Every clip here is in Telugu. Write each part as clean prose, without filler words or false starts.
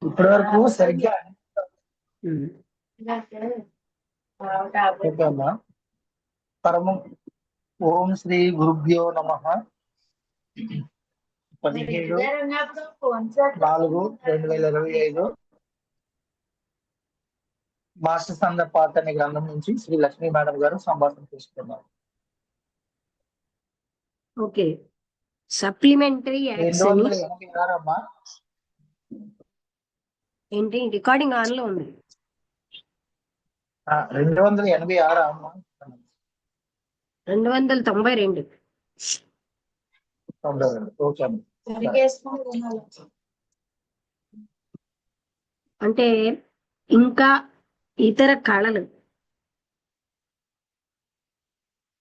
ఇప్పటి వరకు సరిగ్గా ఓకే అమ్మా. పరమ ఓం శ్రీ గురుభ్యో నమః. 17/4/2025 మాస్టర్స్ ఆన్ ద పాత్ అనే గ్రంథం నుంచి శ్రీ లక్ష్మీ మేడం గారు సంభాషణ తీసుకున్నారు. ఓకే. సప్లిమెంటరీ యాక్ట్స్ అని 286 అమ్మా. ఏంటి రికార్డింగ్ ఆన్ లో ఉంది. 286 అమ్మా. 292. ఓకే అమ్మా. అంటే ఇంకా ఇతర కళలు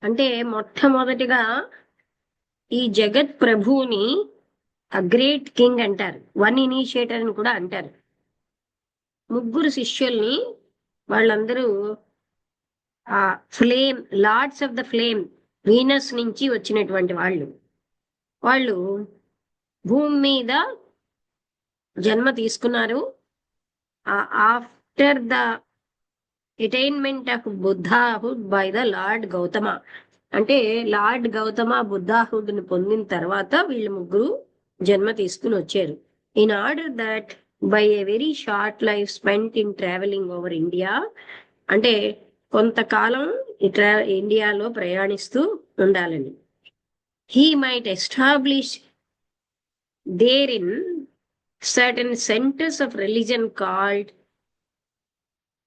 అంటే మొట్టమొదటిగా ఈ జగత్ ప్రభువుని గ్రేట్ కింగ్ అంటారు, వన్ ఇనిషియేటర్ అని కూడా అంటారు. ముగ్గురు శిష్యుల్ని, వాళ్ళందరూ ఆ flame, lords of the flame, Venus నుంచి వచ్చినటువంటి వాళ్ళు భూమి మీద జన్మ తీసుకున్నారు. After the attainment of Buddhahood by the lord Gautama, అంటే లార్డ్ గౌతమ బుద్ధాహుడ్ ని పొందిన తర్వాత వీళ్ళు ముగ్గురు జన్మ తీసుకుని వచ్చారు. In order that by a very short life spent in travelling over India, అంటే కొంతకాలం ఇండియాలో ప్రయాణిస్తూ ఉండాలని, he might establish there in certain centres of religion called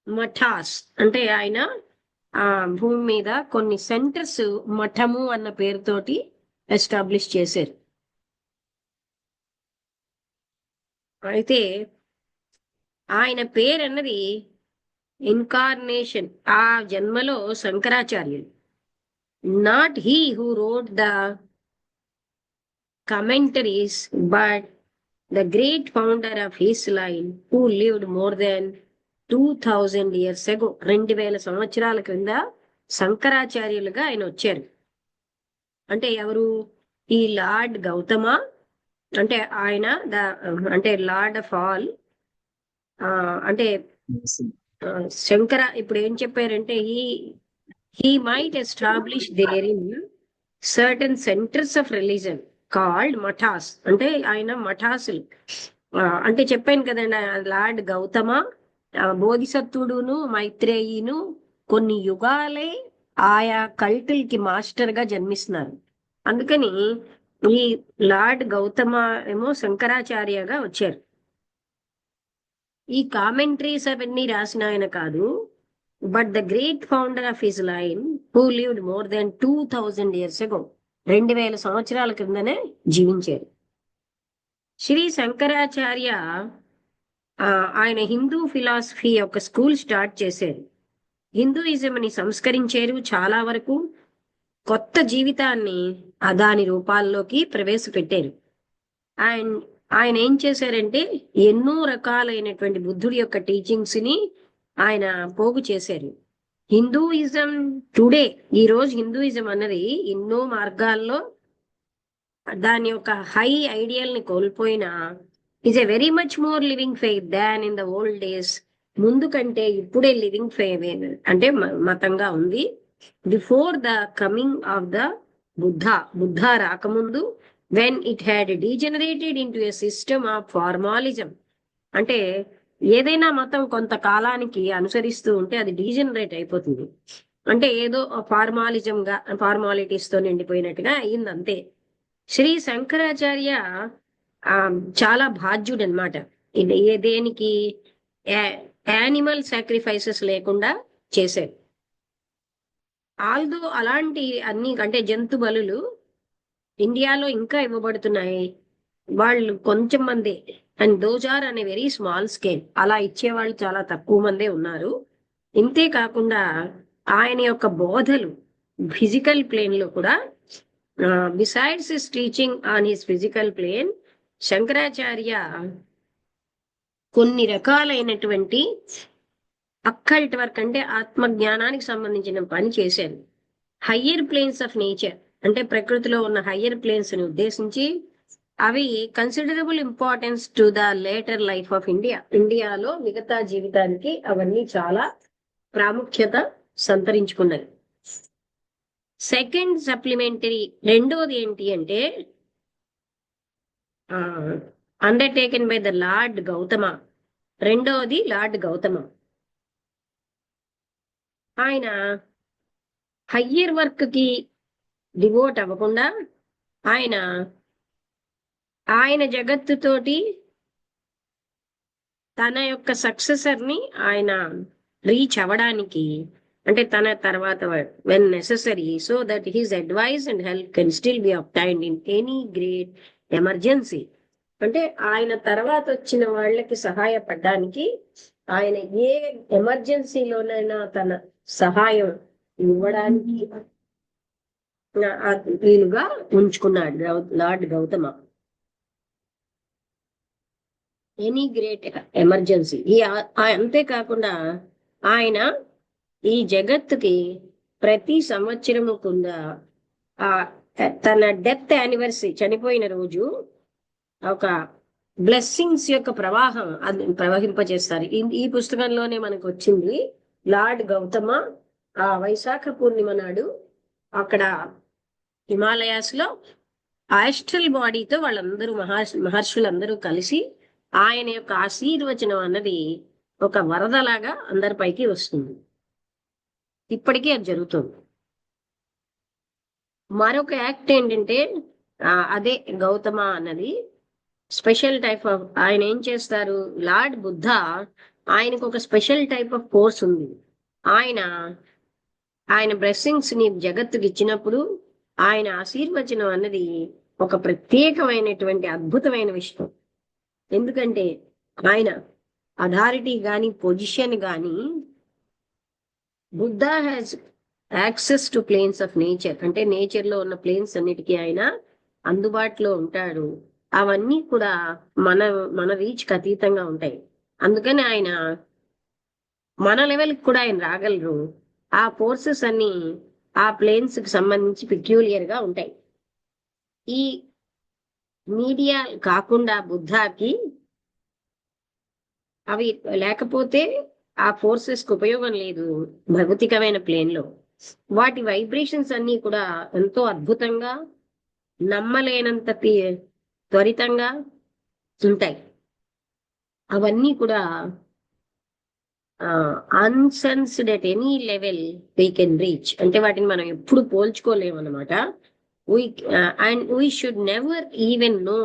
mathas, అంటే ఆయన ఆ భూమి మీద కొన్ని సెంటర్స్ మఠము అన్న పేరుతోటి ఎస్టాబ్లిష్ చేశారు. అయితే ఆయన పేరు అన్నది ఇన్కార్నేషన్, ఆ జన్మలో శంకరాచార్యులు. Not he who wrote the commentaries but the great founder of his line who lived more than 2000 years ago. 2000 సంవత్సరాల క్రింద శంకరాచార్యులుగా ఆయన వచ్చారు. అంటే ఎవరు? ఈ లార్డ్ గౌతమ, అంటే ఆయన అంటే లార్డ్ ఆఫ్ ఆల్, అంటే శంకర ఇప్పుడు ఏం చెప్పారంటే he might establish there in certain centres of religion called mathas, అంటే ఆయన మఠాసులు. అంటే చెప్పాను కదండి, లార్డ్ గౌతమ బోధిసత్వుడును మైత్రేయిను కొన్ని యుగాలే ఆయా కల్టులకి మాస్టర్ గా జన్మిస్తున్నారు. అందుకని ఈ లార్డ్ గౌతమ ఏమో శంకరాచార్యగా వచ్చారు. ఈ కామెంటరీస్ అవన్నీ రాసిన ఆయన కాదు, but the great founder of his line who lived more than 2000 years ago. 2000 సంవత్సరాల క్రిందనే జీవించారు. శ్రీ శంకరాచార్య ఆయన హిందూ ఫిలాసఫీ యొక్క స్కూల్ స్టార్ట్ చేశారు. హిందూయిజంని సంస్కరించారు, చాలా వరకు కొత్త జీవితాన్ని దాని రూపాల్లోకి ప్రవేశపెట్టారు. ఆయన ఏం చేశారంటే ఎన్నో రకాలైనటువంటి బుద్ధుడి యొక్క టీచింగ్స్ ని ఆయన పోగు చేశారు. హిందూయిజం టుడే, ఈ రోజు హిందూయిజం అన్నది ఎన్నో మార్గాల్లో దాని యొక్క హై ఐడియల్ ని కోల్పోయినా is a very much more living faith than in the old days. ముందు కంటే ఇప్పుడే లివింగ్ ఫెయిత్ అంటే మతంగా ఉంది. Before the coming of the Buddha రాకముందు, when it had degenerated into a system of formalism, అంటే ఏదైనా మతం కొంతకాలానికి అనుసరిస్తూ ఉంటే అది డీజనరేట్ అయిపోతుంది, అంటే ఏదో ఫార్మాలిజంగా ఫార్మాలిటీస్ తో నిండిపోయినట్టుగా అయింది అంతే. శ్రీ శంకరాచార్య చాలా బాధ్యుడు అనమాట. దేనికి యానిమల్ సాక్రిఫైసెస్ లేకుండా చేశారు. ఆల్దో అలాంటి అన్ని అంటే జంతు బలులు ఇండియాలో ఇంకా ఇవ్వబడుతున్నాయి, వాళ్ళు కొంచెం మందే, అండ్ దోస్ ఆర్ అనే వెరీ స్మాల్ స్కేల్. అలా ఇచ్చేవాళ్ళు చాలా తక్కువ మందే ఉన్నారు. ఇంతే కాకుండా ఆయన యొక్క బోధలు ఫిజికల్ ప్లేన్ లో కూడా, besides his teaching on his physical plane, Shankaracharya కొన్ని రకాలైనటువంటి అక్కల్ట్ వర్క్, అంటే ఆత్మజ్ఞానానికి సంబంధించిన పని చేశారు. హయ్యర్ ప్లేన్స్ ఆఫ్ నేచర్, అంటే ప్రకృతిలో ఉన్న హయ్యర్ ప్లేన్స్ ని ఉద్దేశించి అవి considerable importance to the later life of India. ఇండియాలో మిగతా జీవితానికి అవన్నీ చాలా ప్రాముఖ్యత సంతరించుకున్నది. సెకండ్ సప్లిమెంటరీ, రెండోది ఏంటి అంటే undertaken by the lord Gautama. రెండోది లార్డ్ గౌతమ. ఆయన హయ్యర్ వర్క్ కి డివోట్ అవ్వకుండా ఆయన ఆయన జగత్తుతోటి తన యొక్క సక్సెసర్ ని ఆయన రీచ్ అవ్వడానికి, అంటే తన తర్వాత when necessary, so that his advice and help can still be obtained in any great emergency. అంటే ఆయన తర్వాత వచ్చిన వాళ్ళకి సహాయపడడానికి ఆయన ఏ ఎమర్జెన్సీలోనైనా తన సహాయం ఇవ్వడానికి వీలుగా ఉంచుకున్నాడు lord Gautama. Any great emergency. అంతేకాకుండా ఆయన ఈ జగత్తుకి ప్రతి సంవత్సరము కింద ఆ తన డెత్ యానివర్సరీ, చనిపోయిన రోజు ఒక బ్లెస్సింగ్స్ యొక్క ప్రవాహం అది ప్రవహింపజేస్తారు. ఈ పుస్తకంలోనే మనకు వచ్చింది. లార్డ్ గౌతమ ఆ వైశాఖ పూర్ణిమ నాడు అక్కడ హిమాలయాస్ లో ఆస్ట్రల్ బాడీతో వాళ్ళందరూ మహర్షులందరూ కలిసి ఆయన యొక్క ఆశీర్వచనం అన్నది ఒక వరదలాగా అందరిపైకి వస్తుంది. ఇప్పటికీ అది జరుగుతుంది. మరొక యాక్ట్ ఏంటంటే అదే గౌతమ అన్నది స్పెషల్ టైప్ ఆఫ్, ఆయన ఏం చేస్తారు, లార్డ్ బుద్ధ ఆయనకు ఒక స్పెషల్ టైప్ ఆఫ్ కోర్స్ ఉంది. ఆయన బ్లెస్సింగ్స్ ని జగత్తుకి ఇచ్చినప్పుడు ఆయన ఆశీర్వచనం అన్నది ఒక ప్రత్యేకమైనటువంటి అద్భుతమైన విషయం. ఎందుకంటే ఆయన అథారిటీ గాని పొజిషన్ గాని, Buddha has access to planes of nature, అంటే నేచర్ లో ఉన్న ప్లేన్స్ అన్నిటికీ ఆయన అందుబాటులో ఉంటాడు. అవన్నీ కూడా మన రీచ్ కి అతీతంగా ఉంటాయి. అందుకని ఆయన మన లెవెల్కి కూడా ఆయన రాగలరు. ఆ ఫోర్సెస్ అన్ని ఆ ప్లేన్స్ కి సంబంధించి పెక్యూలియర్ గా ఉంటాయి. ఈ మీడియా కాకుండా బుద్ధాకి అవి లేకపోతే ఆ ఫోర్సెస్ కి ఉపయోగం లేదు భౌతికమైన ప్లేన్ లో. వాటి వైబ్రేషన్స్ అన్ని కూడా ఎంతో అద్భుతంగా, నమ్మలేనంత త్వరితంగా ఉంటాయి. అవన్నీ కూడా unsensed at any level we can reach, అంటే వాటిని మనం ఎప్పుడు పోల్చుకోలేము అనమాట. And we should never even know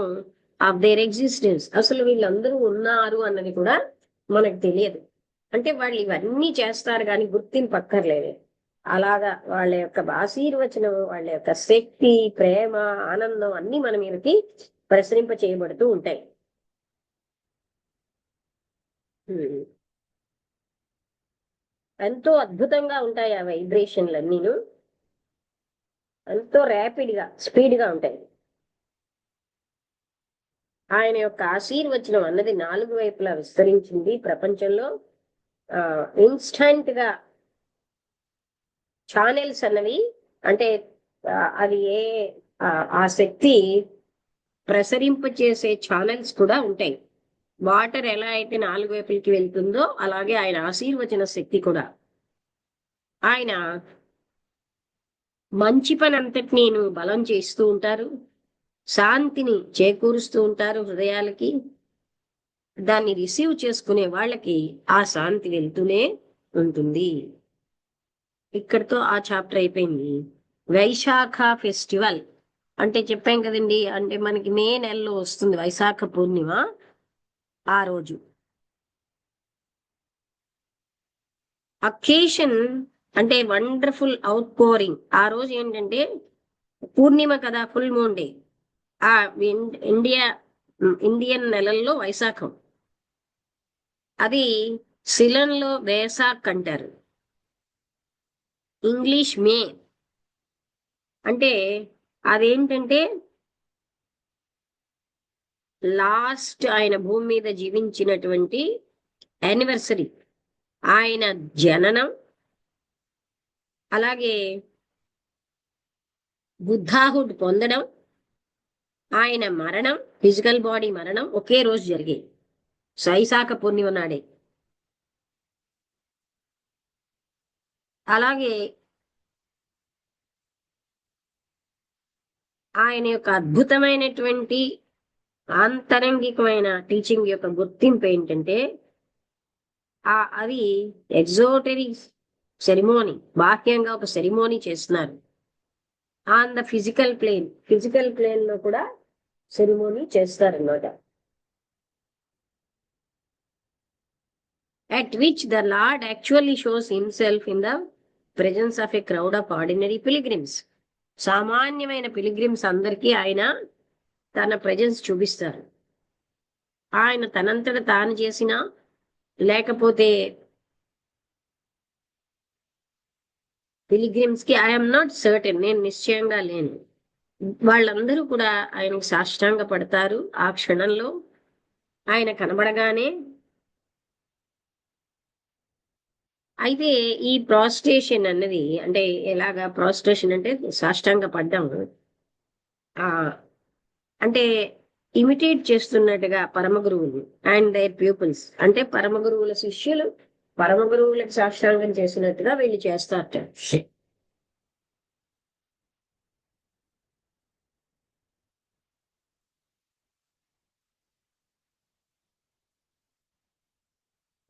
of their existence. అసలు వీళ్ళందరూ ఉన్నారు అన్నది కూడా మనకు తెలియదు. అంటే వాళ్ళు ఇవన్నీ చేస్తారు కానీ గుర్తింపు అక్కర్లేదు. అలాగా వాళ్ళ యొక్క ఆశీర్వచనం, వాళ్ళ యొక్క శక్తి, ప్రేమ, ఆనందం అన్ని మన మీదకి ప్రసరింప చేయబడుతూ ఉంటాయి. ఎంతో అద్భుతంగా ఉంటాయి ఆ వైబ్రేషన్లన్నీను. ఎంతో ర్యాపిడ్ గా, స్పీడ్ గా ఉంటాయి. ఆయన యొక్క ఆశీర్వచనం అన్నది 4 వైపులా విస్తరించింది ప్రపంచంలో. ఇన్స్టంట్ గా ఛానెల్స్ అన్నవి, అంటే అది ఆ శక్తి ప్రసరింప చేసే ఛానల్స్ కూడా ఉంటాయి. వాటర్ ఎలా అయితే 4 వైపులకి వెళ్తుందో అలాగే ఆయన ఆశీర్వచన శక్తి కూడా. ఆయన మంచి పని అంతటినీ బలం చేస్తూ ఉంటారు, శాంతిని చేకూరుస్తూ ఉంటారు హృదయాలకి. దాన్ని రిసీవ్ చేసుకునే వాళ్ళకి ఆ శాంతి వెళ్తూనే ఉంటుంది. ఇక్కడితో ఆ చాప్టర్ అయిపోయింది. వైశాఖ ఫెస్టివల్ అంటే చెప్పాం కదండి, అంటే మనకి మే నెలలో వస్తుంది వైశాఖ పూర్ణిమ. ఆ రోజు అకేషన్ అంటే వండర్ఫుల్ అవుట్ పోరింగ్. ఆ రోజు ఏంటంటే పూర్ణిమ కదా, ఫుల్ మూన్ డే. ఆ ఇండియన్ నెలల్లో వైశాఖం, అది సిలన్లో వేసాక్ అంటారు, ఇంగ్లీష్ మే. అంటే అదేంటంటే లాస్ట్ ఆయన భూమి మీద జీవించినటువంటి యానివర్సరీ, ఆయన జననం, అలాగే బుద్ధాహుడ్ పొందడం, ఆయన మరణం, ఫిజికల్ బాడీ మరణం ఒకే రోజు జరిగాయి, వైశాఖ పూర్ణిమ నాడే. అలాగే ఆయన యొక్క అద్భుతమైనటువంటి ఆంతరంగికమైన టీచింగ్ యొక్క గుర్తింపు ఏంటంటే అది ఎగ్జోటరీ సెరిమోనీ, బాహ్యంగా ఒక సెరిమోనీ చేస్తున్నారు. ఆన్ ద ఫిజికల్ ప్లేన్ లో కూడా సెరిమోనీ చేస్తారన్నమాట. at which the Lord actually shows himself in the presence of a crowd of ordinary pilgrims. సామాన్యమైన పిలిగ్రిమ్స్ అందరికీ ఆయన తన ప్రెజెన్స్ చూపిస్తారు. ఆయన తనంతట తాను చేసిన, లేకపోతే పిలిగ్రిమ్స్ కి ఐఎమ్ నాట్ సర్టెన్, నేను నిశ్చయంగా లేను, వాళ్ళందరూ కూడా ఆయనకు సాష్టాంగ పడతారు. ఆ క్షణంలో ఆయన కనబడగానే. అయితే ఈ ప్రాస్ట్రేషన్ అన్నది, అంటే ఎలాగా ప్రాస్ట్రేషన్ అంటే సాష్టాంగ పడ్డం, అంటే ఇమిటేట్ చేస్తున్నట్టుగా పరమగురువులు అండ్ దేర్ ప్యూపుల్స్, అంటే పరమగురువుల శిష్యులు పరమగురువులకు సాష్టాంగం చేసినట్టుగా వీళ్ళు చేస్తారట.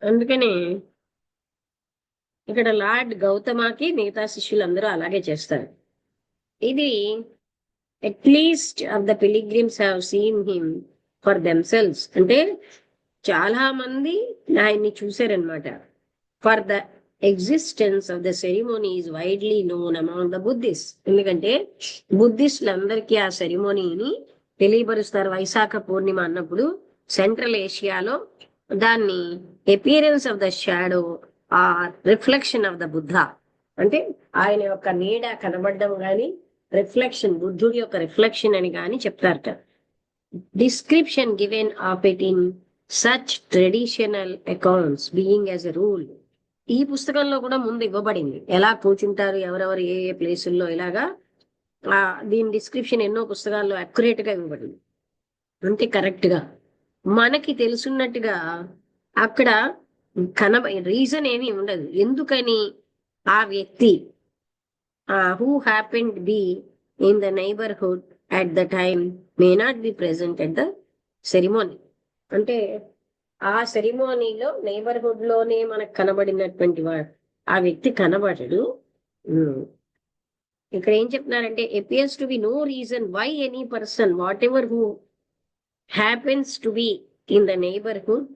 అందుకని ఇక్కడ లార్డ్ గౌతమకి మిగతా శిష్యులందరూ అలాగే చేస్తారు. ఇది at least of the pilgrims have seen him for themselves, అంటే చాలా మంది ఆయన్ని చూశారనమాట. For the existence of the ceremony is widely known among the Buddhist, ఎందుకంటే బుద్ధిస్టులందరికీ ఆ సెరిమోనీని తెలియపరుస్తారు. వైశాఖ పూర్ణిమ అన్నప్పుడు సెంట్రల్ ఏషియాలో దాన్ని appearance of the shadow or reflection of the Buddha, అంటే ఆయన యొక్క నీడ కనబడడం గాని, రిఫ్లెక్షన్, బుద్ధుడి యొక్క రిఫ్లెక్షన్ అని గాని చెప్తారట. Description given of it in such traditional accounts being as a rule, ఈ పుస్తకంలో కూడా ముందు ఇవ్వబడింది, ఎలా కూర్చుంటారు ఎవరెవరు ఏ ఏ ప్లేసుల్లో, ఇలాగా దీని డిస్క్రిప్షన్ ఎన్నో పుస్తకాల్లో అక్యురేట్ గా ఇవ్వబడింది, అంటే కరెక్ట్ గా మనకి తెలుసున్నట్టుగా. అక్కడ రీజన్ ఏమీ ఉండదు ఎందుకని ఆ వ్యక్తి who happened be in the neighbourhood at the time may not be present at the ceremony, అంటే ఆ సెరిమోనీలో నైబర్హుడ్ లోనే మనకు కనబడినటువంటి ఆ వ్యక్తి కనబడడు. ఇక్కడ ఏం చెప్తున్నారంటే appears to be no reason why any person whatever who happens to be in the neighborhood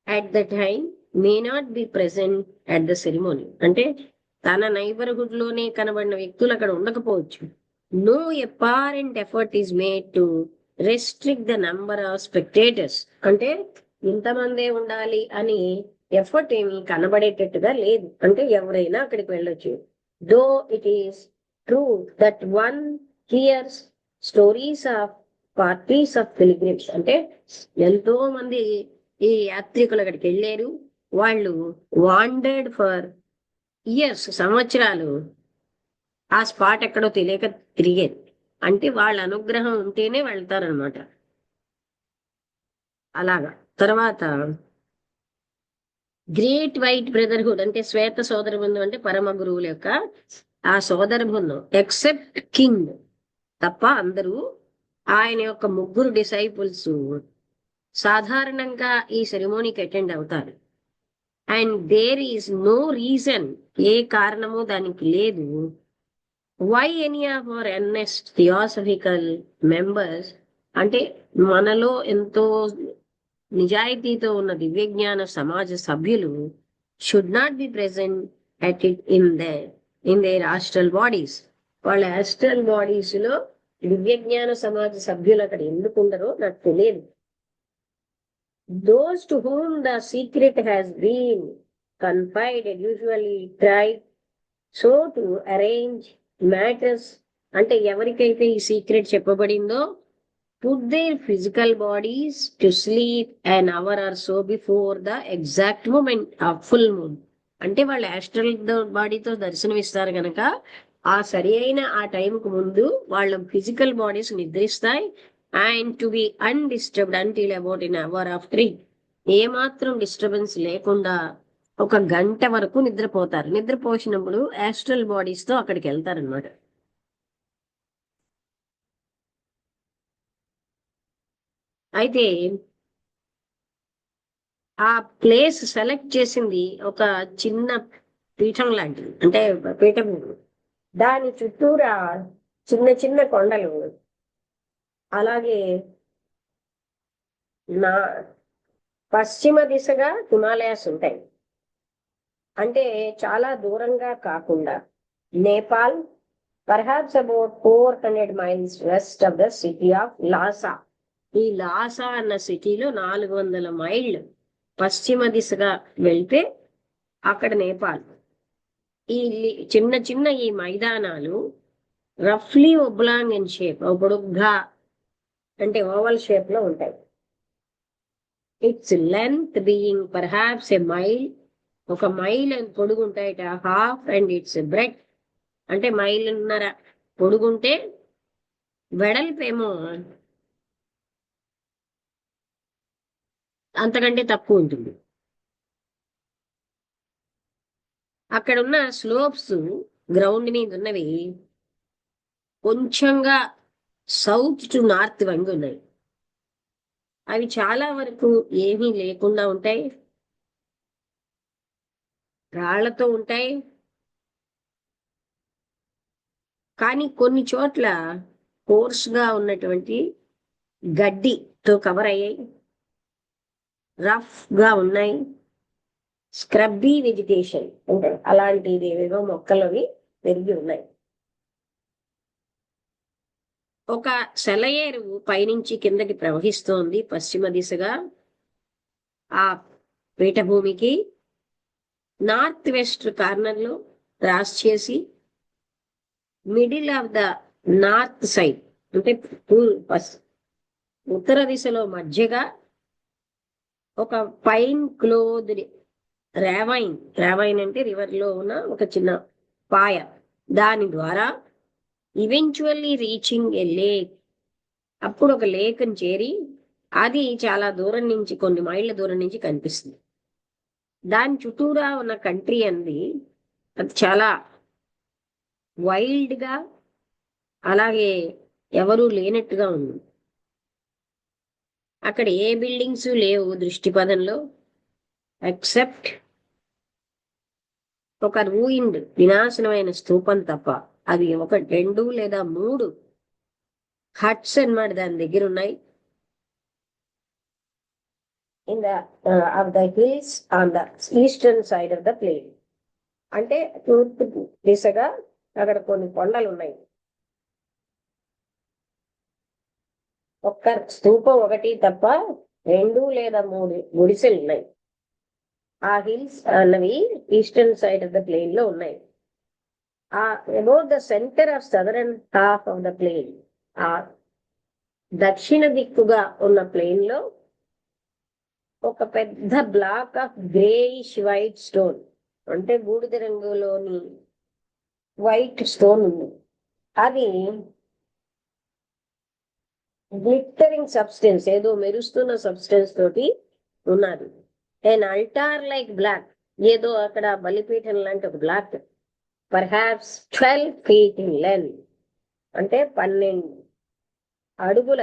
at the time may not be present at the ceremony, అంటే తన నైబర్హుడ్ లోనే కనబడిన వ్యక్తులు అక్కడ ఉండకపోవచ్చు. No apparent effort is made to restrict the number of spectators, అంటే ఇంతమందే ఉండాలి అని ఎఫర్ట్ ఏమి కనబడేటట్టుగా లేదు, అంటే ఎవరైనా అక్కడికి వెళ్ళొచ్చు. though it is true that one hears stories of parties of pilgrims, అంటే ఎంతో మంది ఈ యాత్రికులు అక్కడికి వెళ్ళారు, వాళ్ళు వాండర్డ్ ఫర్ ఇయర్స్, సంవత్సరాలు ఆ స్పాట్ ఎక్కడో తెలియక తిరిగేది, అంటే వాళ్ళ అనుగ్రహం ఉంటేనే వెళ్తారనమాట. అలాగా తర్వాత గ్రేట్ వైట్ బ్రదర్హుడ్, అంటే శ్వేత సోదర బృందం, అంటే పరమ గురువుల యొక్క ఆ సోదర బృందం, ఎక్సెప్ట్ కింగ్ తప్ప అందరూ ఆయన యొక్క ముగ్గురు డిసైపుల్స్ సాధారణంగా ఈ సెరిమోనీకి అటెండ్ అవుతారు. And there is no reason, ఏ కారణము దానికి లేదు, why any of our earnest theosophical members, అంటే మనలో ఎంతో నిజాయితీతో ఉన్న దివ్యజ్ఞాన సమాజ సభ్యులు should not be present at it in their astral bodies, వాళ్ళ ఆస్ట్రల్ బాడీస్ లో దివ్యజ్ఞాన సమాజ సభ్యులు అక్కడ ఎందుకు ఉండరో నాకు తెలియదు. Those to whom the secret has been confided usually try so to arrange matters, అంటే ఎవరికైతే ఈ secret చెప్పబడిందో put their physical bodies to sleep an hour or so before the exact moment of full moon, అంటే వాళ్ళు ఆస్ట్రల్ బాడీతో దర్శనమిస్తారు గనక ఆ సరి అయిన ఆ టైంకు ముందు వాళ్ళ ఫిజికల్ బాడీస్ నిద్రిస్తాయి. And to be undisturbed until about in hour of 3. ఏమాత్రం డిస్టర్బెన్స్ లేకుండా ఒక గంట వరకు నిద్రపోతారు. నిద్రపోసినప్పుడు యాస్ట్రల్ బాడీస్ తో అక్కడికి వెళ్తారనమాట. అయితే ఆ ప్లేస్ సెలెక్ట్ చేసింది ఒక చిన్న పీఠం లాంటిది, అంటే పీఠం. దాని చుట్టూరా చిన్న చిన్న కొండలు, అలాగే నా పశ్చిమ దిశగా హిమాలయాస్ ఉంటాయి. అంటే చాలా దూరంగా కాకుండా Nepal, perhaps about 400 miles west of the city of Lhasa. ఈ లాసా అన్న సిటీలో 400 మైళ్ళు పశ్చిమ దిశగా వెళ్తే అక్కడ నేపాల్. ఈ చిన్న చిన్న ఈ మైదానాలు రఫ్లీ ఒబ్లాంగ్ ఇన్ షేప్, పొడుగ్గా అంటే ఓవల్ షేప్ లో ఉంటాయి. It's length being perhaps a mile, ఒక మైల్ పొడుగు ఉంటాయట. హాఫ్ అండ్ ఇట్స్ బ్రెడ్, అంటే మైలున్నర పొడుగుంటే వెడల్పేమో అంతకంటే తక్కువ ఉంటుంది. అక్కడ ఉన్న స్లోప్స్ గ్రౌండ్ మీద ఉన్నవి కొంచెంగా సౌత్ టు నార్త్ వంగి ఉన్నాయి. అవి చాలా వరకు ఏమీ లేకుండా ఉంటాయి, రాళ్లతో ఉంటాయి. కానీ కొన్ని చోట్ల కోర్స్గా ఉన్నటువంటి గడ్డితో కవర్ అయ్యాయి, రఫ్ గా ఉన్నాయి. స్క్రబ్బీ వెజిటేషన్ అంటే అలాంటిది ఏవేవో మొక్కలవి పెరిగి ఉన్నాయి. ఒక సెలయేరు పైనుంచి కిందకి ప్రవహిస్తోంది పశ్చిమ దిశగా. ఆ పీఠభూమికి నార్త్ వెస్ట్ కార్నర్ లో క్రాస్ చేసి middle of the north side, అంటే ఉత్తర దిశలో మధ్యగా ఒక పైన్ క్లోజ్డ్ రేవైన్ అంటే రివర్ లో ఉన్న ఒక చిన్న పాయ, దాని ద్వారా ఈవెంచువల్లీ రీచింగ్ ఏ లేక్. అప్పుడు ఒక లేక్ని చేరి అది చాలా దూరం నుంచి, కొన్ని మైళ్ళ దూరం నుంచి కనిపిస్తుంది. దాని చుట్టూరా ఉన్న కంట్రీ అంది అది చాలా వైల్డ్ గా, అలాగే ఎవరూ లేనట్టుగా ఉంది. అక్కడ ఏ బిల్డింగ్స్ లేవు దృష్టిపథంలో, ఎక్సెప్ట్ ఒక రూయిన్డ్ వినాశనమైన స్తూపం తప్ప. అది ఒక 2 లేదా 3 హట్స్ అన్నమాట దాని దగ్గర ఉన్నాయి. In the of the hills on the eastern side of the plane, అంటే తూర్పు దిశగా అక్కడ కొన్ని కొండలు ఉన్నాయి. ఒక్క స్తూపం ఒకటి తప్ప 2 లేదా 3 గుడిసెలు ఉన్నాయి. ఆ హిల్స్ అన్నవి eastern side of the plane లో ఉన్నాయి. About the centre of southern half of the plane, ఆ దక్షిణ దిక్కుగా ఉన్న ప్లేన్ లో ఒక పెద్ద block of greyish white stone, అంటే బూడిద రంగులోని వైట్ స్టోన్ ఉంది. అది గ్లిట్టరింగ్ సబ్స్టెన్స్, ఏదో మెరుస్తున్న సబ్స్టెన్స్ తోటి ఉన్నది. అండ్ అల్టార్ లైక్ బ్లాక్, ఏదో అక్కడ బలిపీఠం లాంటి ఒక block, perhaps 12 feet in length, అంటే 12 అడుగుల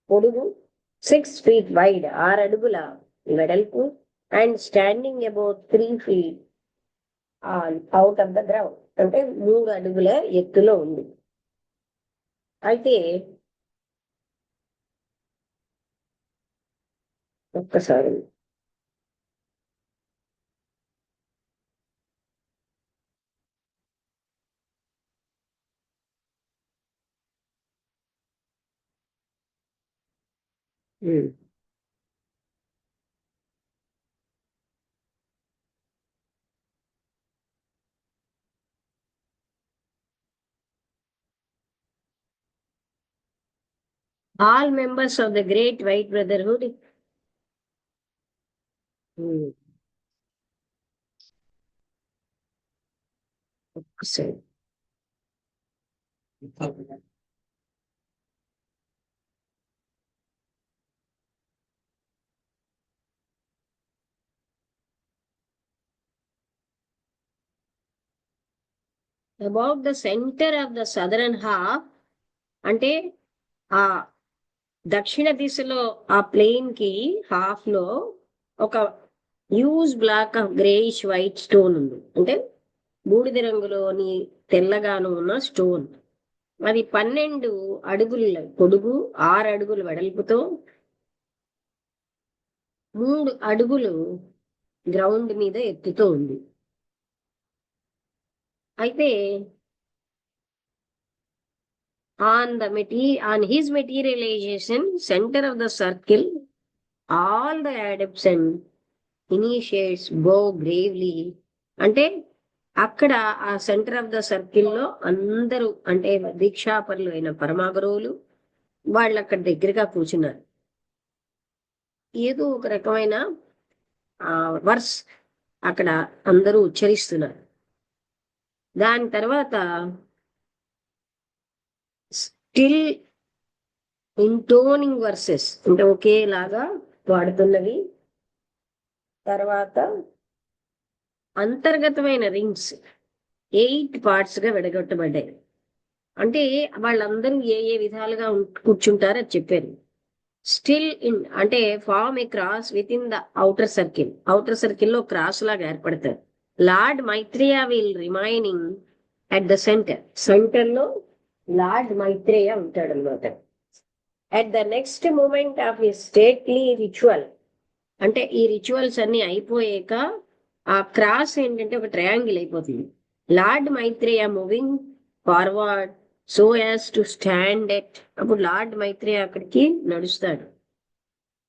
పొడుగు, 6 feet వైడ్, 6 అడుగుల వెడల్పు, and standing about 3 feet out of the ground, అంటే 3 అడుగుల ఎత్తులో ఉంది. అయితే ఒక్కసారి all members of the Great White Brotherhood ఒకసారి about the centre of the southern half అంటే ఆ దక్షిణ దిశలో ఆ ప్లేన్ కి హాఫ్ లో ఒక huge black of greyish white stone ఉంది. అంటే బూడిద రంగులోని తెల్లగాను ఉన్న స్టోన్. అది 12 అడుగుల పొడుగు, 6 అడుగుల వెడల్పుతో 3 అడుగులు గ్రౌండ్ మీద ఎత్తుతో ఉంది. అయితే on his materialization, center of the circle, all the adepts and initiates bow gravely. అంటే అక్కడ ఆ సెంటర్ ఆఫ్ ద సర్కిల్ లో అందరూ అంటే దీక్షాపరులు అయిన పరమాగురువులు వాళ్ళు అక్కడ దగ్గరగా కూర్చున్నారు. ఏదో ఒక రకమైన వర్స్ అక్కడ అందరూ ఉచ్చరిస్తున్నారు. దాని తర్వాత స్టిల్ ఇంటోనింగ్ వర్సెస్ అంటే ఒకేలాగా వాడుతున్నవి. తర్వాత అంతర్గతమైన రింగ్స్ 8 పార్ట్స్ గా విడగొట్టబడ్డాయి. అంటే వాళ్ళందరూ ఏ విధాలుగా కూర్చుంటారో అది చెప్పారు. స్టిల్ ఇన్ అంటే form a cross with in the outer circle. Outer circle లో క్రాస్ లాగా ఏర్పడతారు. Lord Maitreya will remaining at the centre. Centre లో లార్డ్ మైత్రేయ ఉంటాడు అనమాట. At the next moment of ఈ స్టేట్లీ రిచువల్ అంటే ఈ రిచువల్స్ అన్ని అయిపోయాక ఆ క్రాస్ ఏంటంటే ఒక ట్రయాంగిల్ అయిపోతుంది. Lord Maitreya moving forward so as to stand at. అప్పుడు లార్డ్ మైత్రేయ అక్కడికి నడుస్తాడు.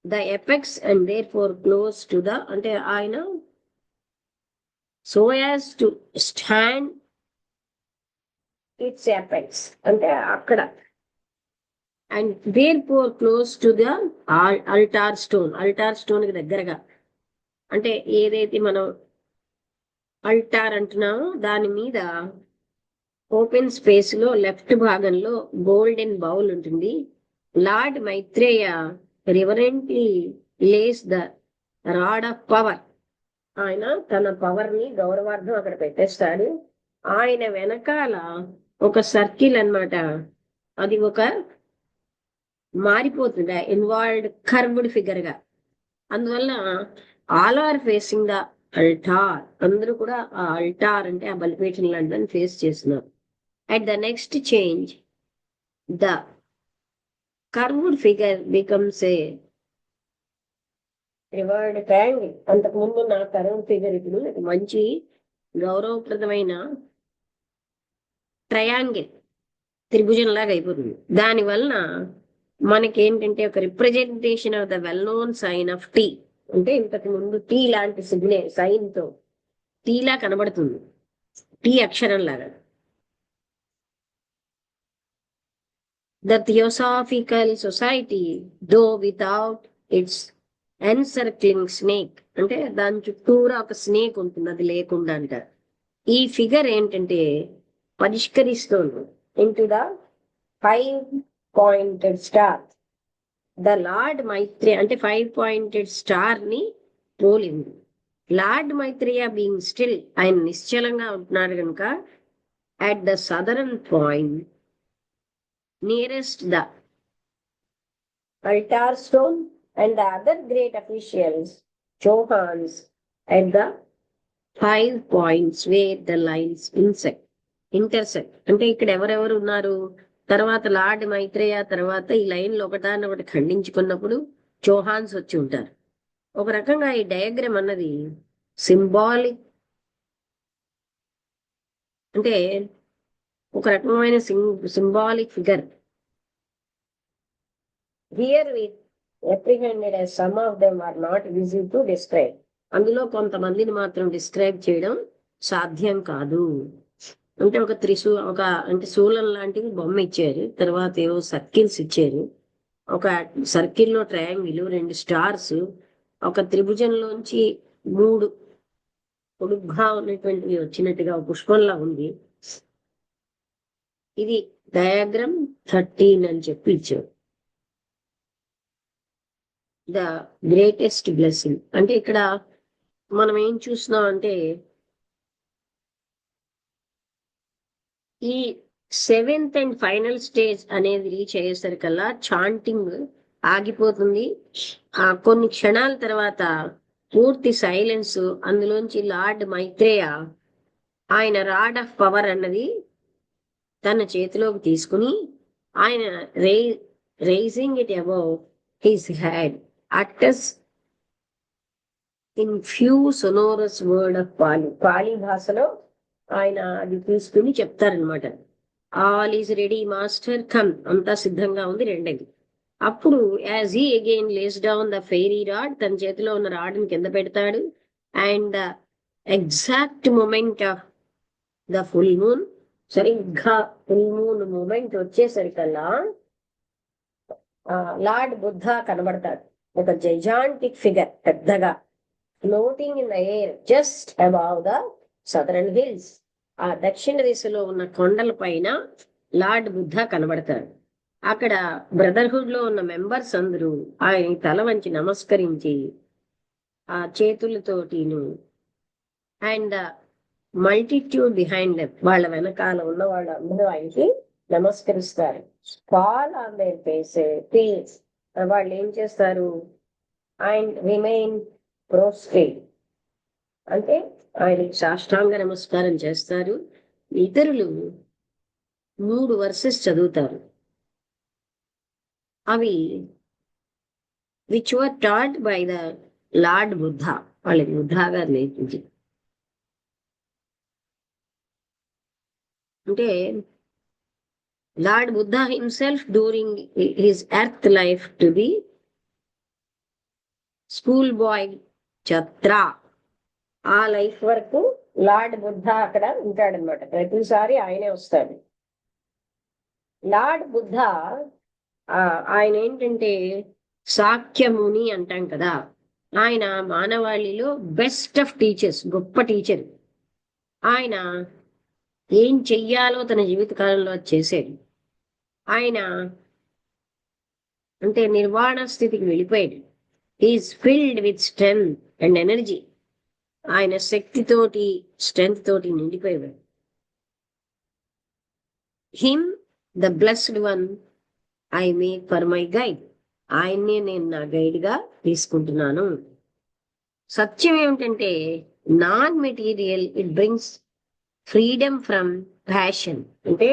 The apex and there four close to the అంటే ఆయన so as to stand its apex అంటే అక్కడ and there four close to the altar stone. Altar stone కి దగ్గరగా అంటే ఏదైతే మనం అల్టార్ అంటున్నామో దాని మీద ఓపెన్ స్పేస్ లో లెఫ్ట్ భాగంలో గోల్డెన్ బౌల్ ఉంటుంది. Lord Maitreya reverently lays the rod of power. ఆయన తన పవర్ ని గౌరవార్థం అక్కడ పెట్టేస్తాడు. ఆయన వెనకాల ఒక సర్కిల్ అన్నమాట. అది ఒక మారిపోతుంది ఇన్వాల్వ్డ్ కర్వ్డ్ ఫిగర్ గా. అందువల్ల all are facing the altar. అందరూ కూడా ఆ అల్టార్ అంటే ఆ బలిపీఠం లాంటిదని ఫేస్ చేస్తున్నారు. At the next change the curved figure becomes a reversed triangle. అంతకుముందు నా కర్వ్డ్ ఫిగర్ ఇప్పుడు మంచి గౌరవప్రదమైన ట్రయాంగిల్ త్రిభుజం లాగా అయిపోతుంది. దాని వలన మనకేంటంటే ఒక representation of the well known sign of T. అంటే ఇంతకు ముందు టీ లాంటి సైన్ తో టీలా కనబడుతుంది, టీ అక్షరం లాగా. The theosophical society though without its encircling snake అంటే దాని చుట్టూరా ఒక స్నేక్ ఉంటుంది, అది లేకుండా అంటారు. ఈ ఫిగర్ ఏంటంటే పరిష్కరిస్తుంది into the 5-pointed star. The lord Maitreya అంటే 5-pointed స్టార్ ని పోలింది. లార్డ్ మైత్రేయ బీయింగ్ స్టిల్ ఆయన నిశ్చలంగా ఉంటున్నారు కనుక at the southern point nearest the altar stone and the other great officials Chauhans at the 5 points where the lines intersect. అంటే ఇక్కడ ఎవరెవరు ఉన్నారు? తర్వాత లార్డ్ మైత్రేయ తర్వాత ఈ లైన్లు ఒకదాన్ని ఒకటి ఖండించుకున్నప్పుడు చౌహాన్స్ వచ్చి ఉంటారు. ఒక రకంగా ఈ డయాగ్రామ్ అన్నది సింబాలిక్ అంటే ఒక రకమైన symbolic figure. Here we apprehended as some of them are not easy to describe. అందులో కొంతమందిని మాత్రం డిస్క్రైబ్ చేయడం సాధ్యం కాదు. అంటే ఒక అంటే శూలం లాంటివి బొమ్మ ఇచ్చారు, తర్వాత ఏవో సర్కిల్స్ ఇచ్చారు. ఒక సర్కిల్లో ట్రయాంగిల్, 2 స్టార్స్, ఒక త్రిభుజంలోంచి 3 పొడుగ్గా ఉన్నటువంటివి వచ్చినట్టుగా ఒక పుష్పంలా ఉంది. ఇది డయాగ్రామ్ 13 అని చెప్పి ఇచ్చారు. ద గ్రేటెస్ట్ బ్లెస్సింగ్ అంటే ఇక్కడ మనం ఏం చూస్తున్నాం అంటే ఈ 7th అండ్ ఫైనల్ స్టేజ్ అనేది రీచ్ అయ్యేసరికల్లా చాంటింగ్ ఆగిపోతుంది. కొన్ని క్షణాల తర్వాత పూర్తి సైలెన్స్, అందులోంచి లార్డ్ మైత్రేయ ఆయన రాడ్ ఆఫ్ పవర్ అన్నది తన చేతిలోకి తీసుకుని ఆయన raising it above his head utters in few sonorous word of Pali భాషలో ఆయన అది తీసుకుని చెప్తారనమాట. All is ready master come, అంతా సిద్ధంగా ఉంది రెండేది. అప్పుడు as he again lays down the fairy rod, తన చేతిలో ఉన్న రాడ్ని కింద పెడతాడు. And the exact moment of the full moon, సరిగ్గా ఫుల్ మూన్ మూమెంట్ వచ్చేసరికల్లా లార్డ్ బుద్ధ కనబడతాడు. ఒక జైజాంటిక్ ఫిగర్ పెద్దగా floating in the air just above the southern hills. ఆ దక్షిణ దిశలో ఉన్న కొండల పైన లార్డ్ బుద్ధ కనబడతాడు. అక్కడ బ్రదర్హుడ్ లో ఉన్న మెంబర్స్ అందరూ ఆయన తల వంచి నమస్కరించి ఆ చేతులతోటిను అండ్ మల్టిట్యూడ్ బిహైండ్ వాళ్ళ వెనకాల ఉన్న వాళ్ళందరూ ఆయనకి నమస్కరిస్తారు. ఫాల్ ఆన్ దేర్ ఫేస్, వాళ్ళు ఏం చేస్తారు, అండ్ రిమైన్ ప్రోస్ట్రేట్ అంటే ఆయనకి సాష్టాంగ నమస్కారం చేస్తారు. ఇతరులు 3 వర్సెస్ చదువుతారు. అవి which were taught by the lord Buddha, వాళ్ళకి బుద్ధా గారు నేర్పించి. అంటే lord Buddha himself during his earth life to be school boy ఛత్ర, ఆ లైఫ్ వరకు లార్డ్ బుద్ధ అక్కడ ఉంటాడనమాట. ప్రతిసారి ఆయనే వస్తాడు. లార్డ్ బుద్ధ ఆయన ఏంటంటే సాఖ్యముని అంటాం కదా, ఆయన మానవాళిలో బెస్ట్ ఆఫ్ టీచర్స్, గొప్ప టీచర్. ఆయన ఏం చెయ్యాలో తన జీవితకాలంలో చేశాడు. ఆయన అంటే నిర్వాణ స్థితికి వెళ్ళిపోయాడు. Is filled with strength and energy, ఆయన శక్తితోటి స్ట్రెంగ్త్ తోటి నిండిపోయాడు. Him the blessed one I make for my guide, ఆయన్నే నేను నా గైడ్ గా తీసుకుంటున్నాను. సత్యం ఏమిటంటే non material, it brings freedom from passion. అంటే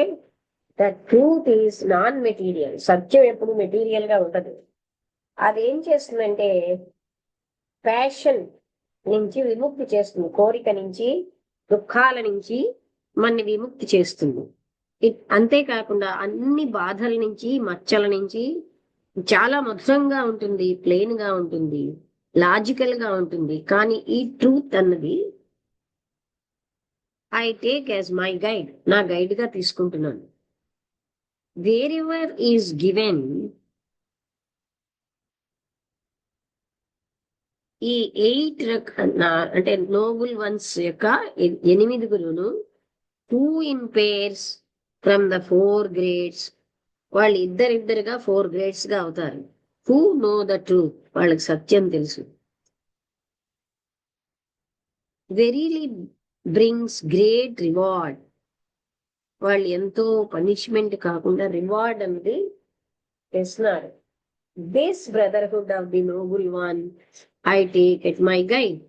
the truth is non material, సత్యం ఎప్పుడు మెటీరియల్ గా ఉంటది. అదేం చేస్తుందంటే ప్యాషన్ నుంచి విముక్తి చేస్తుంది, కోరిక నుంచి, దుఃఖాల నుంచి మన విముక్తి చేస్తుంది. అంతేకాకుండా అన్ని బాధల నుంచి, మచ్చల నుంచి చాలా మధురంగా ఉంటుంది, ప్లెయిన్ గా ఉంటుంది, లాజికల్ గా ఉంటుంది. కానీ ఈ ట్రూత్ అన్నది I take as my guide, నా గైడ్ గా తీసుకుంటున్నాను. వేర్ ఎవర్ ఈజ్ గివెన్, ఈ 8 అంటే నోబుల్ వన్స్ యొక్క 8 two in pairs from the 4 grades, వాళ్ళు ఇద్దరిద్దరుగా 4 గ్రేడ్స్ గా అవుతారు. హూ నో ద ట్రూత్, వాళ్ళకి సత్యం తెలుసు. వెరీలీ బ్రింగ్స్ గ్రేట్ రివార్డ్, వాళ్ళు ఎంతో పనిష్మెంట్ కాకుండా రివార్డ్ అనేది తెస్తున్నారు. This brotherhood of the noble one I take at my guide.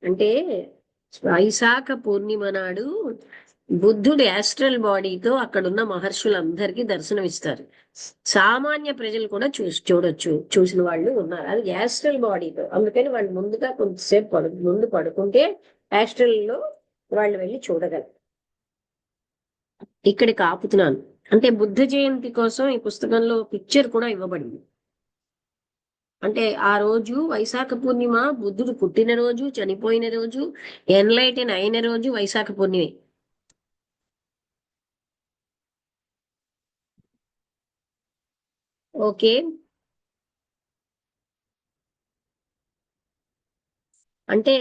అంటే వైశాఖ పూర్ణిమ నాడు బుద్ధుడు యాస్ట్రల్ బాడీతో అక్కడున్న మహర్షులందరికీ దర్శనం ఇస్తారు. సామాన్య ప్రజలు కూడా చూడొచ్చు, చూసిన వాళ్ళు ఉన్నారు. అది యాస్ట్రల్ బాడీతో, అందుకని వాళ్ళు ముందుగా కొంతసేపు ముందు పడుకుంటే యాస్ట్రల్ లో వాళ్ళు వెళ్ళి చూడగలరు. ఇక్కడికి ఆపుతున్నాను. అంటే బుద్ధ జయంతి కోసం ఈ పుస్తకంలో పిక్చర్ కూడా ఇవ్వబడింది. అంటే ఆ రోజు వైశాఖ పూర్ణిమ, బుద్ధుడు పుట్టినరోజు, చనిపోయిన రోజు, ఎన్లైటన్ అయిన రోజు వైశాఖ పూర్ణిమే. ఓకే, అంటే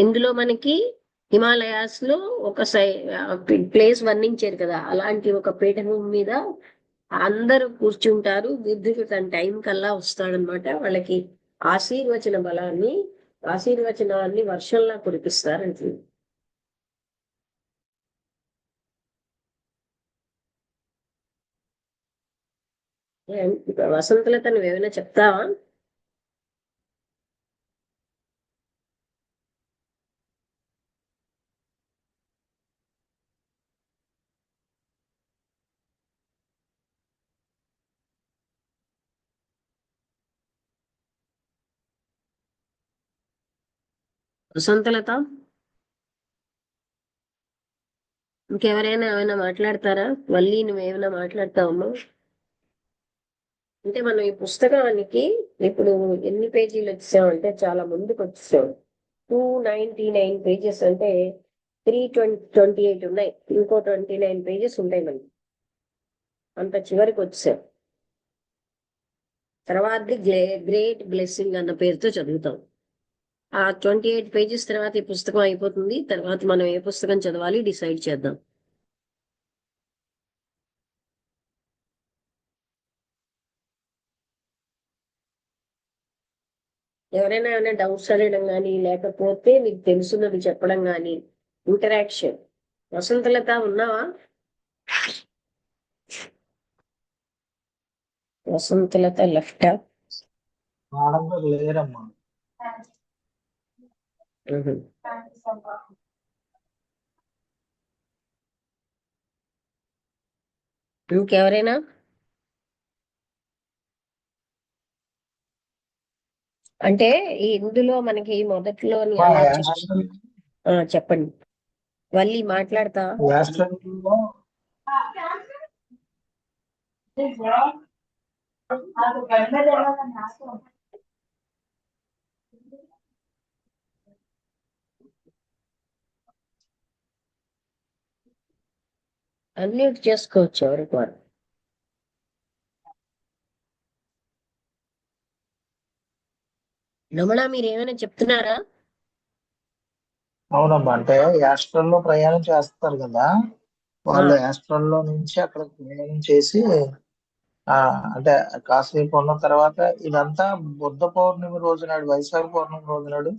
ఇందులో మనకి హిమాలయాస్ లో ఒక ప్లేస్ వర్ణించారు కదా, అలాంటి ఒక పీఠభూమి మీద అందరూ కూర్చుంటారు. బుద్ధుడు తన టైం కల్లా వస్తాడనమాట. వాళ్ళకి ఆశీర్వచన బలాన్ని ఆశీర్వచనాన్ని వర్షంలా కురిపిస్తారంటుంది. వసంతలత నువ్వేమైనా చెప్తావా? వసంతలత, ఇంకెవరైనా ఏమైనా మాట్లాడతారా? మళ్ళీ నువ్వేమైనా మాట్లాడతావమ్మా? అంటే మనం ఈ పుస్తకానికి ఇప్పుడు ఎన్ని పేజీలు వచ్చామంటే చాలా ముందుకు వచ్చాం. 299 పేజెస్ అంటే 328 ఉన్నాయి. ఇంకో 29 పేజెస్ ఉంటాయి మనకి. అంత చివరికి వచ్చాం. తర్వాత గ్రేట్ బ్లెస్సింగ్ అన్న పేరుతో చదువుతాం. ఆ 28 పేజెస్ తర్వాత ఈ పుస్తకం అయిపోతుంది. తర్వాత మనం ఏ పుస్తకం చదవాలి డిసైడ్ చేద్దాం. ఎవరైనా ఏమైనా డౌట్స్ అడగడం కానీ, లేకపోతే మీకు తెలుసున్నది చెప్పడం కానీ, ఇంటరాక్షన్. వసంతలత ఉన్నావా? వసంతలత లెఫ్ట్. మేడం గారు లేరమ్మా. ఇంకెవరైనా? అంటే ఇందులో మనకి మొదట్లోని అలా చెప్పండి. మళ్ళీ మాట్లాడతా. యాస్ట్రల్లో అన్మ్యూట్ చేసుకోవచ్చు ఎవరికి వారు. రమణ, మీరు ఏమైనా చెప్తున్నారా? అవునమ్మా, అంటే యాస్ట్రల్లో ప్రయాణం చేస్తారు కదా, వాళ్ళు యాస్ట్రల్లో నుంచి అక్కడ ప్రయాణం చేసి అంటే కాసేపు ఉన్న తర్వాత ఇదంతా బుద్ధ పౌర్ణమి రోజు నాడు, వైశాఖ పౌర్ణమి రోజు నాడు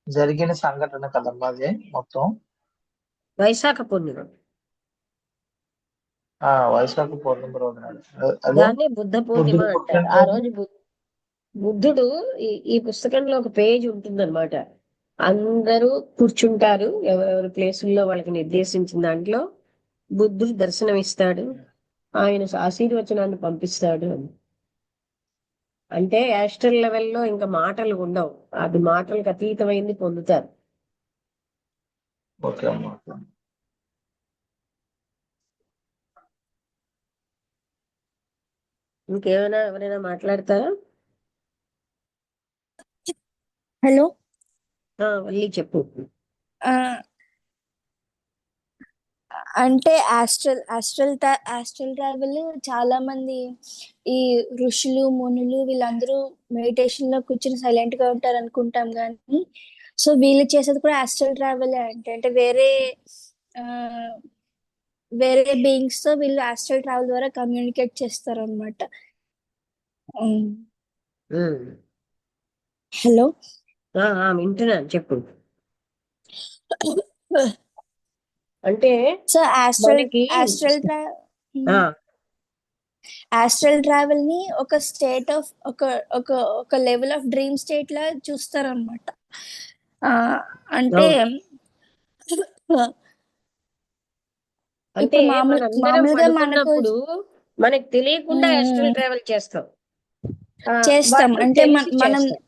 జరిగిన సంఘటన కదమ్మా అది మొత్తం. వైశాఖ పూర్ణిమ. వైశాఖ పౌర్ణమి రోజు నాడు అదే దాన్ని బుద్ధ పూర్ణిమ బుద్ధుడు అంటారు. ఆ పుట్టినరోజు. రోజు బుద్ధుడు ఈ పుస్తకంలో ఒక పేజ్ ఉంటుందన్నమాట. అందరూ కూర్చుంటారు ఎవరెవరి ప్లేసుల్లో వాళ్ళకి నిర్దేశించిన దాంట్లో. బుద్ధుడు దర్శనం ఇస్తాడు, ఆయన ఆశీర్వచనాన్ని పంపిస్తాడు అని. అంటే యాస్ట్రల్ లెవెల్లో ఇంకా మాటలు ఉండవు, అది మాటలకు అతీతమైంది పొందుతారు. ఓకే అమ్మా. ఇంకేమైనా ఎవరైనా మాట్లాడతారా? హలో, మళ్ళీ చెప్పు. అంటే ఆస్ట్రల్ ట్రావెల్ చాలా మంది ఈ ఋషులు మునులు వీళ్ళందరూ మెడిటేషన్ లో కూర్చొని సైలెంట్ గా ఉంటారు అనుకుంటాం కానీ, సో వీళ్ళు చేసేది కూడా ఆస్ట్రల్ ట్రావెల్. అంటే ఆ, వేరే బీయింగ్స్ తో వీళ్ళు ఆస్ట్రల్ ట్రావెల్ ద్వారా కమ్యూనికేట్ చేస్తారు అనమాట. హలో, వింటున్నాను, చెప్పు. అంటే సో ఆ, ఆస్ట్రల్ ట్రావెల్ ని ఒక స్టేట్ ఆఫ్ ఒక లెవెల్ ఆఫ్ డ్రీమ్ స్టేట్ లా చూస్తారు అనమాట. అంటే అంటే ఇప్పుడు మనందరం మామూలుగా మనకు పడుకున్నప్పుడు మనకు తెలియకుండా ఆస్ట్రల్ ట్రావెల్ చేస్తాం. చేస్తాం. వాళ్ళకి అంటే తెలిసి మనం చేస్తాం.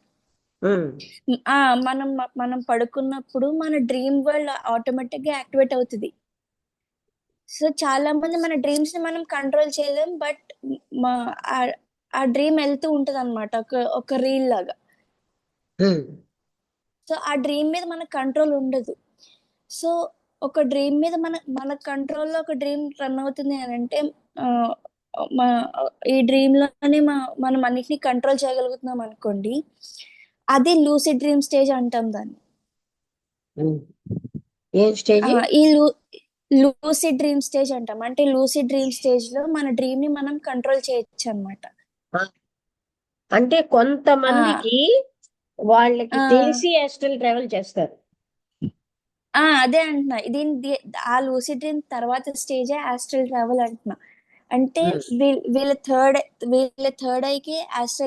మనం మనం పడుకున్నప్పుడు మన డ్రీమ్ వరల్డ్ ఆటోమేటిక్ గా యాక్టివేట్ అవుతుంది. సో చాలా మంది మన డ్రీమ్స్ ని మనం కంట్రోల్ చేయలేం, బట్ ఆ డ్రీమ్ వెళ్తూ ఉంటది అనమాట, ఒక రీల్ లాగా. సో ఆ డ్రీమ్ మీద మనకు కంట్రోల్ ఉండదు. సో ఒక డ్రీమ్ మీద మన కంట్రోల్లో ఒక డ్రీమ్ రన్ అవుతుంది అని అంటే ఈ డ్రీమ్ లోనే మనం అన్నిటిని కంట్రోల్ చేయగలుగుతున్నాం అనుకోండి, అది లూసిడ్ డ్రీమ్ స్టేజ్ అంటాం దాన్ని. ఉమ్. ఏం స్టేజ్? ఈ లూసిడ్ డ్రీమ్ స్టేజ్ అంటాం. అంటే లూసిడ్ డ్రీమ్ స్టేజ్ లో మన డ్రీమ్ ని మనం కంట్రోల్ చేయొచ్చు అనమాట. అంటే కొంతమందికి వాళ్ళకి ఆ తెలిసి ఆస్ట్రల్ ట్రావెల్ చేస్తారు. అదే అంటున్నా. ఆ లూసిడ్ డ్రీమ్ తర్వాత స్టేజే ఆస్ట్రల్ ట్రావెల్ అంటున్నా. అంటే ఉమ్. వీళ్ళ థర్డ్ ఐకి ఆస్ట్రల్